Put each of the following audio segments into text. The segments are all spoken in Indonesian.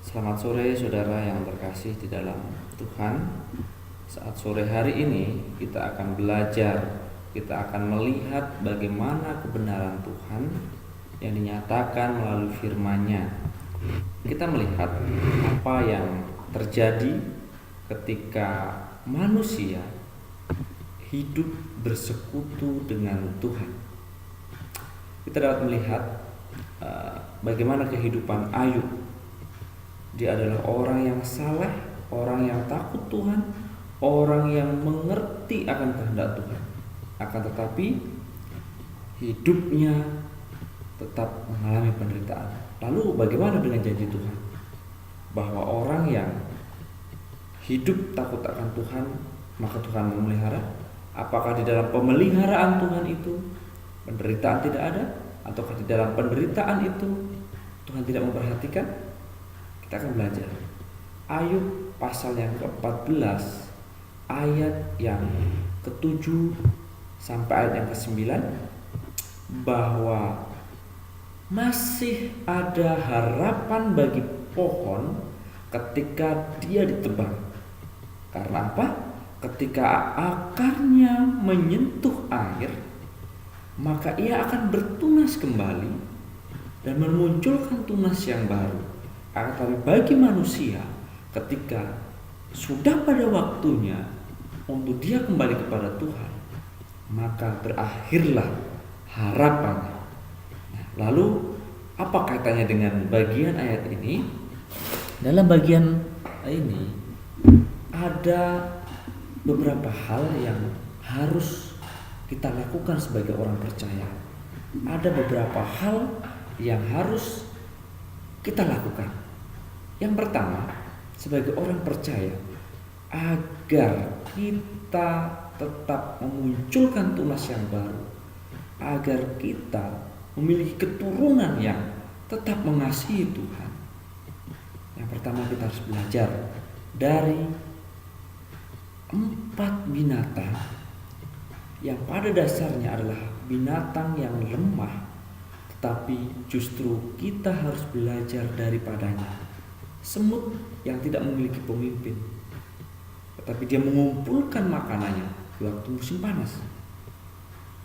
Selamat sore saudara yang terkasih di dalam Tuhan. Saat sore hari ini kita akan belajar, kita akan melihat bagaimana kebenaran Tuhan yang dinyatakan melalui firman-Nya. Kita melihat apa yang terjadi ketika manusia hidup bersekutu dengan Tuhan. Kita dapat melihat bagaimana kehidupan Ayub. Dia adalah orang yang saleh, orang yang takut Tuhan, orang yang mengerti akan kehendak Tuhan. Akan tetapi hidupnya tetap mengalami penderitaan. Lalu bagaimana dengan janji Tuhan? Bahwa orang yang hidup takut akan Tuhan, maka Tuhan memelihara. Apakah di dalam pemeliharaan Tuhan itu penderitaan tidak ada? Ataukah di dalam penderitaan itu Tuhan tidak memperhatikan? Kita akan belajar Ayub pasal yang ke-14 ayat yang ke-7 sampai ayat yang ke-9, bahwa masih ada harapan bagi pohon ketika dia ditebang. Karena apa? Ketika akarnya menyentuh air, maka ia akan bertunas kembali dan memunculkan tunas yang baru. Tetapi bagi manusia, ketika sudah pada waktunya untuk dia kembali kepada Tuhan, maka berakhirlah harapannya. Lalu apa kaitannya dengan bagian ayat ini? Dalam bagian ini ada beberapa hal yang harus kita lakukan sebagai orang percaya. Ada beberapa hal yang harus kita lakukan. Yang pertama, sebagai orang percaya, agar kita tetap memunculkan tunas yang baru, agar kita memiliki keturunan yang tetap mengasihi Tuhan. Yang pertama, kita harus belajar dari 4 binatang yang pada dasarnya adalah binatang yang lemah, tetapi justru kita harus belajar daripadanya. Semut yang tidak memiliki pemimpin, tetapi dia mengumpulkan makanannya di waktu musim panas.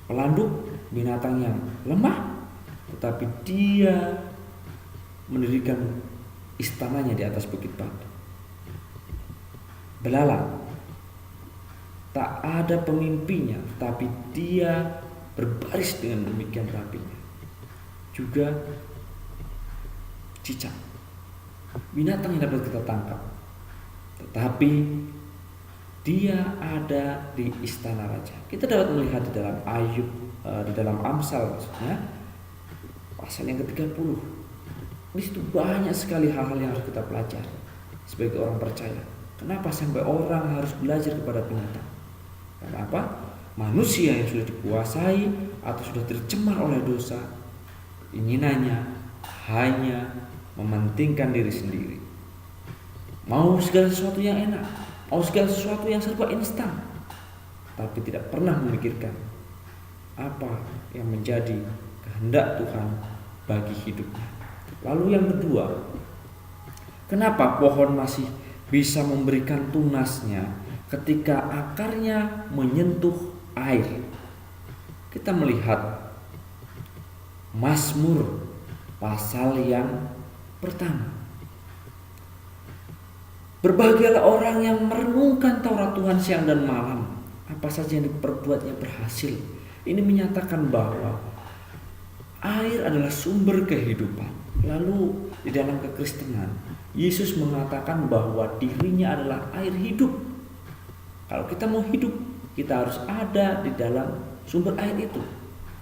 Pelanduk, binatang yang lemah, tetapi dia mendirikan istananya di atas bukit batu. Belalang, tak ada pemimpinnya, tetapi dia berbaris dengan demikian rapinya. Juga cicak, binatang yang dapat kita tangkap, tetapi dia ada di istana raja. Kita dapat melihat di dalam Ayub, di dalam Amsal maksudnya, pasal yang ke-30. Di situ banyak sekali hal-hal yang harus kita pelajari sebagai orang percaya. Kenapa sampai orang harus belajar kepada binatang? Karena apa? Manusia yang sudah dikuasai atau sudah tercemar oleh dosa, inginannya hanya mementingkan diri sendiri. Mau segala sesuatu yang enak, mau segala sesuatu yang serba instan, tapi tidak pernah memikirkan apa yang menjadi kehendak Tuhan bagi hidupnya. Lalu yang kedua, kenapa pohon masih bisa memberikan tunasnya ketika akarnya menyentuh air? Kita melihat Mazmur pasal yang pertama. Berbahagialah orang yang merenungkan Taurat Tuhan siang dan malam. Apa saja yang diperbuatnya berhasil. Ini menyatakan bahwa air adalah sumber kehidupan. Lalu di dalam kekristenan, Yesus mengatakan bahwa dirinya adalah air hidup. Kalau kita mau hidup, kita harus ada di dalam sumber air itu.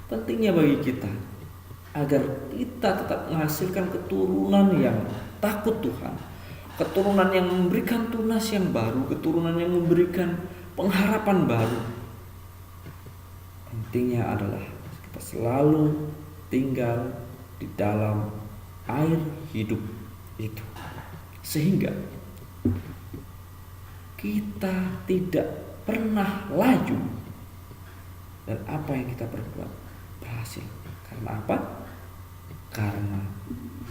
Pentingnya bagi kita agar kita tetap menghasilkan keturunan yang takut Tuhan, keturunan yang memberikan tunas yang baru, keturunan yang memberikan pengharapan baru. Pentingnya adalah kita selalu tinggal di dalam air hidup itu, sehingga kita tidak pernah laju dan apa yang kita perbuat berhasil. Karena apa? Karena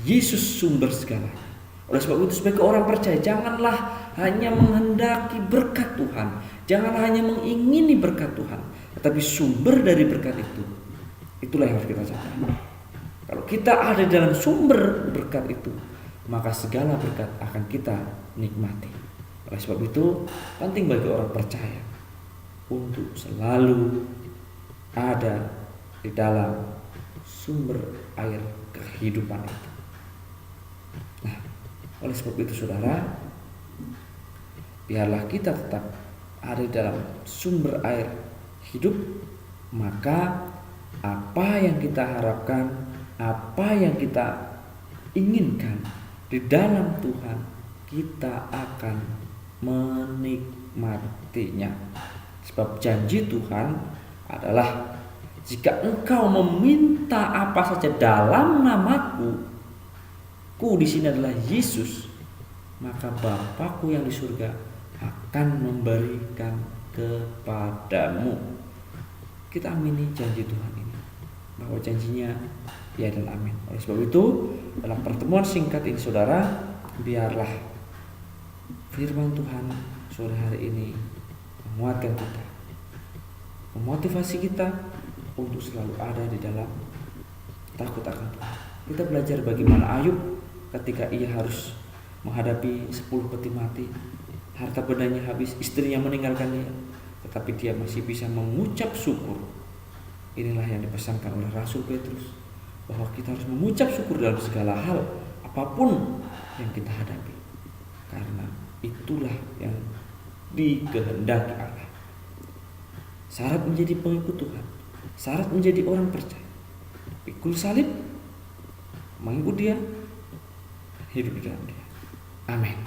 Yesus sumber segalanya. Oleh sebab itu sebagai orang percaya, janganlah hanya menghendaki berkat Tuhan, janganlah hanya mengingini berkat Tuhan, tetapi sumber dari berkat itu, itulah yang harus kita capai. Kalau kita ada dalam sumber berkat itu, maka segala berkat akan kita nikmati. Oleh sebab itu penting bagi orang percaya untuk selalu ada di dalam sumber air kehidupan itu. Nah, oleh sebab itu saudara, biarlah kita tetap ada di dalam sumber air hidup, maka apa yang kita harapkan, apa yang kita inginkan di dalam Tuhan, kita akan menikmatinya. Sebab janji Tuhan adalah, jika engkau meminta apa saja dalam namaku, ku di sini adalah Yesus, maka Bapakku yang di surga akan memberikan kepadamu. Kita amini janji Tuhan ini, bahwa janjinya ya dan amin. Oleh sebab itu dalam pertemuan singkat ini saudara, biarlah firman Tuhan sore hari ini menguatkan kita, memotivasi kita untuk selalu ada di dalam takut akan Tuhan. Kita belajar bagaimana Ayub ketika ia harus menghadapi 10 peti mati, harta bendanya habis, istrinya meninggalkan dia, tetapi dia masih bisa mengucap syukur. Inilah yang dipesankan oleh Rasul Petrus, bahwa kita harus mengucap syukur dalam segala hal, apapun yang kita hadapi, karena itulah yang dikehendaki Allah. Syarat menjadi pengikut Tuhan, syarat menjadi orang percaya, pikul salib, mengikut Dia, hidup di dalam Dia. Amin.